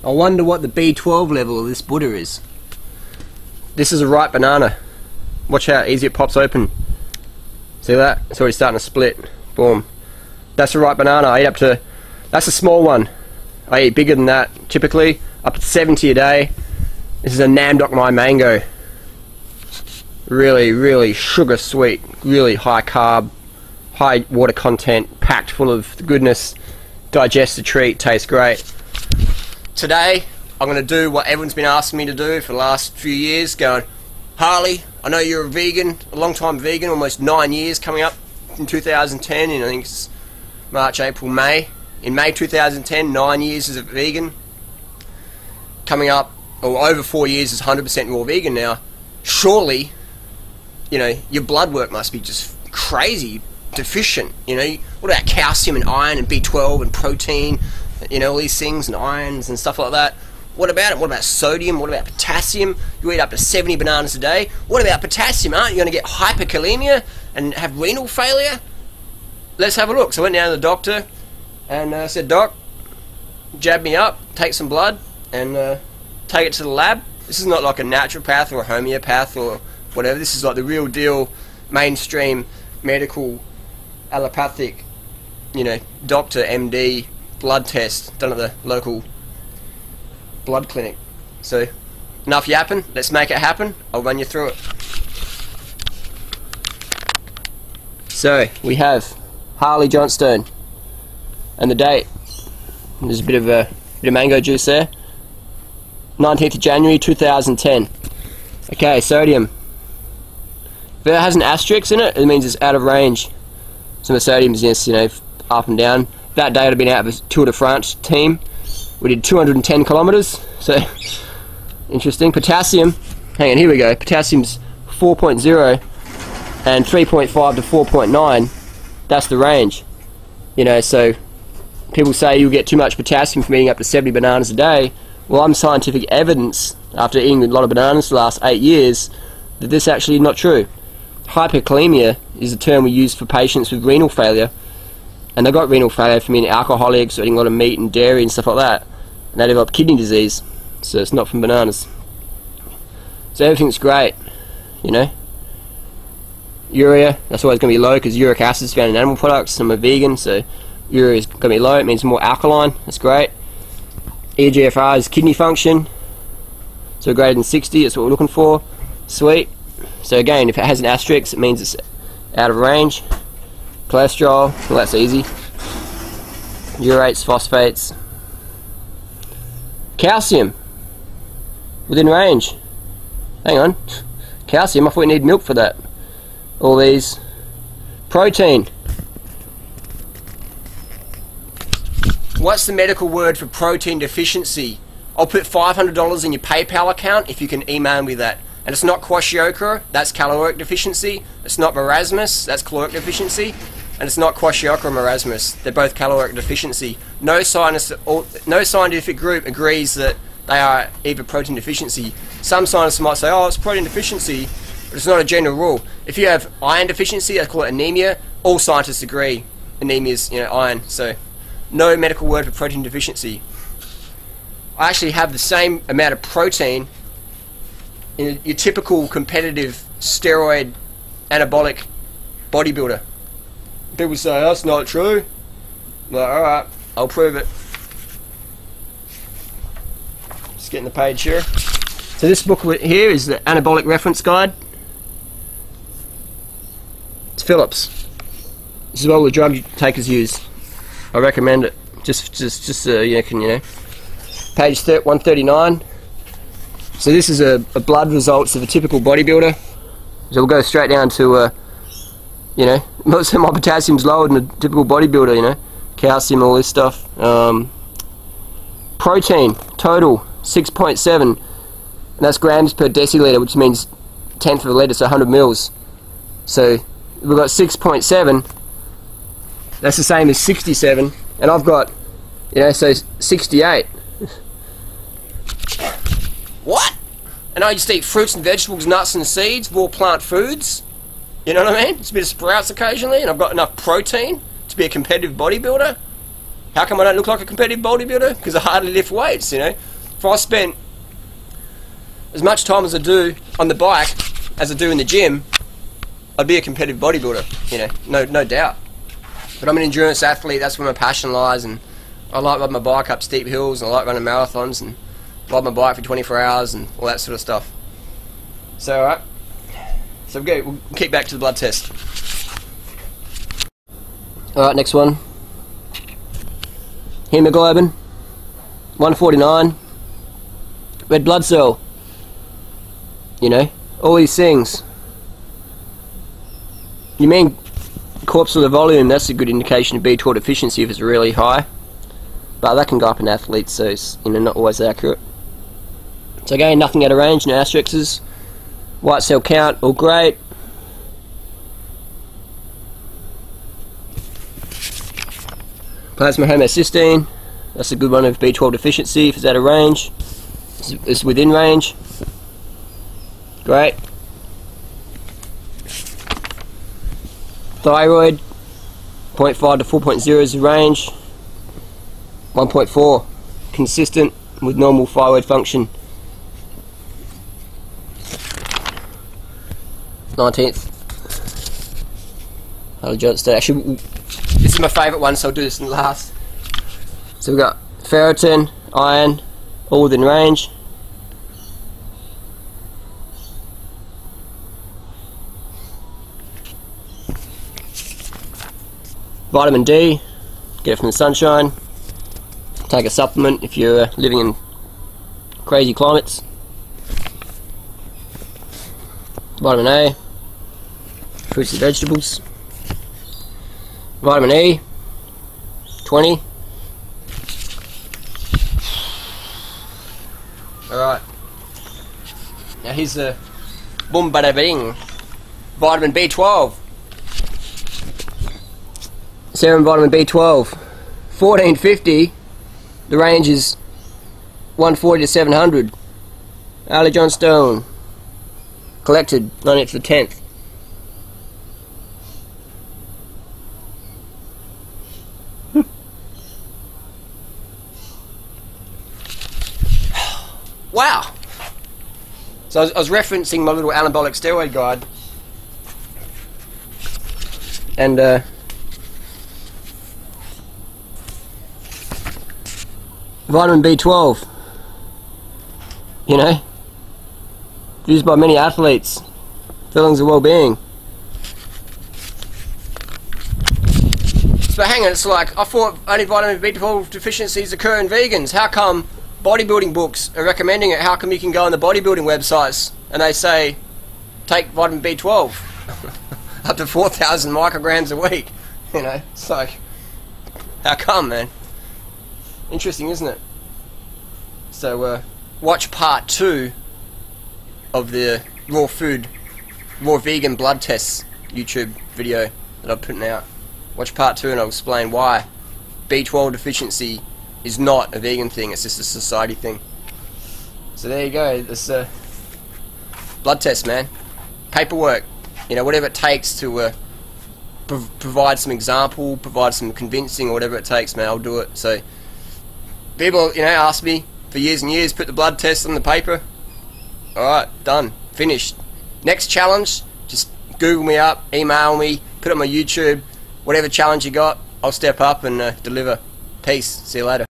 I wonder what the B12 level of this Buddha is. This is a ripe banana. Watch how easy it pops open. See that? It's already starting to split. Boom. That's a ripe banana. I eat up to... That's a small one. I eat bigger than that, typically. Up to 70 a day. This is a Namdok Mai mango. Really, really sugar sweet. Really high carb. High water content. Packed full of goodness. Digest a treat. Tastes great. Today, I'm going to do what everyone's been asking me to do for the last few years. Going, Harley, I know you're a vegan. A long time vegan. Almost 9 years coming up in 2010. And I think it's March, April, May. In May 2010, 9 years as a vegan. Coming up, or over 4 years as 100% raw vegan now. Surely, you know, your blood work must be just crazy deficient. You know, what about calcium and iron and B12 and protein? You know, all these things and irons and stuff like that. What about it? What about sodium? What about potassium? You eat up to 70 bananas a day. What about potassium? Aren't you going to get hyperkalemia and have renal failure? Let's have a look. So I went down to the doctor and said, Doc, jab me up, take some blood and take it to the lab. This is not like a naturopath or a homeopath or whatever. This is like the real deal, mainstream medical allopathic, you know, doctor, MD, blood test done at the local blood clinic. So enough yapping, let's make it happen. I'll run you through it. So we have Harley Johnstone and the date. There's a bit of mango juice there. 19th of January 2010. Okay, sodium. If it has an asterisk in it, it means it's out of range. So the sodium is just, you know, up and down. That day I'd have been out of a Tour de France team. We did 210 kilometers, so interesting. Potassium, hang on, here we go. Potassium's 4.0 and 3.5 to 4.9. That's the range. You know, so people say you'll get too much potassium from eating up to 70 bananas a day. Well, I'm scientific evidence, after eating a lot of bananas for the last 8 years, that this actually is not true. Hyperkalemia is a term we use for patients with renal failure. And they've got renal failure from eating alcoholics, or eating a lot of meat and dairy and stuff like that. And they develop kidney disease. So it's not from bananas. So everything's great, you know. Urea, that's always going to be low because uric acid is found in animal products. I'm a vegan, so urea is going to be low. It means more alkaline. That's great. eGFR is kidney function. So greater than 60, that's what we're looking for. Sweet. So again, if it has an asterisk, it means it's out of range. Cholesterol, well, that's easy. Urates, phosphates. Calcium, within range. Hang on, calcium, I thought we need milk for that. All these. Protein. What's the medical word for protein deficiency? I'll put $500 in your PayPal account if you can email me that. And it's not kwashiorkor, that's caloric deficiency. It's not marasmus, that's caloric deficiency. And it's not kwashiorkor or marasmus, they're both caloric deficiency. No scientific group agrees that they are either protein deficiency. Some scientists might say, oh, it's protein deficiency, but it's not a general rule. If you have iron deficiency, they call it anemia. All scientists agree anemia is, you know, iron. So no medical word for protein deficiency. I actually have the same amount of protein in your typical competitive steroid anabolic bodybuilder. People say, that's not true. I'm like, alright, I'll prove it. Just getting the page here. So this booklet here is the Anabolic Reference Guide. It's Phillips. This is what all the drug takers use. I recommend it. Just so you can, you know. Page 139. So this is a blood results of a typical bodybuilder. So we'll go straight down to you know, most of my potassium's lower than a typical bodybuilder, you know. Calcium, all this stuff. Protein, total, 6.7. And that's grams per deciliter, which means 1/10 of a litre, so 100 mils. So we've got 6.7. That's the same as 67. And I've got, you know, so 68. What? And I just eat fruits and vegetables, nuts and seeds, raw plant foods. You know what I mean? It's a bit of sprouts occasionally, and I've got enough protein to be a competitive bodybuilder. How come I don't look like a competitive bodybuilder? Because I hardly lift weights, you know. If I spent as much time as I do on the bike as I do in the gym, I'd be a competitive bodybuilder, you know, no doubt. But I'm an endurance athlete, that's where my passion lies, and I like riding my bike up steep hills, and I like running marathons, and ride my bike for 24 hours, and all that sort of stuff. So, alright. So we'll keep back to the blood test. Alright, next one. Hemoglobin, 149. Red blood cell. You know, all these things. You mean corpuscular volume, that's a good indication of B12 deficiency if it's really high. But that can go up in athletes, so it's, you know, not always accurate. So again, nothing out of range, no asterisks. White cell count, all great. Plasma homocysteine, that's a good one of B12 deficiency if it's out of range. It's within range. Great. Thyroid, 0.5 to 4.0 is the range. 1.4, consistent with normal thyroid function. 19th. I'll adjust that. Actually, this is my favourite one, so I'll do this in the last. So we've got ferritin, iron, all within range. Vitamin D, get it from the sunshine. Take a supplement if you're living in crazy climates. Vitamin A, fruits and vegetables. Vitamin E, 20. Alright. Now here's the boom bada bing. Vitamin B12. Serum vitamin B12. 1450. The range is 140 to 700. Ali John Stone. Collected 19th to the 10th. Wow! So I was referencing my little anabolic steroid guide, and vitamin B12, you know, used by many athletes, feelings of well-being. But hang on, it's like, I thought only vitamin B12 deficiencies occur in vegans. How come bodybuilding books are recommending it? How come you can go on the bodybuilding websites and they say take vitamin B12 up to 4,000 micrograms a week? You know, it's like, how come, man? Interesting, isn't it? So watch part 2 of the raw vegan blood tests YouTube video that I'm putting out. Watch part 2 and I'll explain why B12 deficiency is not a vegan thing, it's just a society thing. So there you go, this blood test, man. Paperwork, you know, whatever it takes to provide some example, provide some convincing, or whatever it takes, man, I'll do it. So people, you know, ask me for years and years, put the blood test on the paper. Alright, done, finished. Next challenge, just Google me up, email me, put it on my YouTube, whatever challenge you got, I'll step up and deliver. Peace, see you later.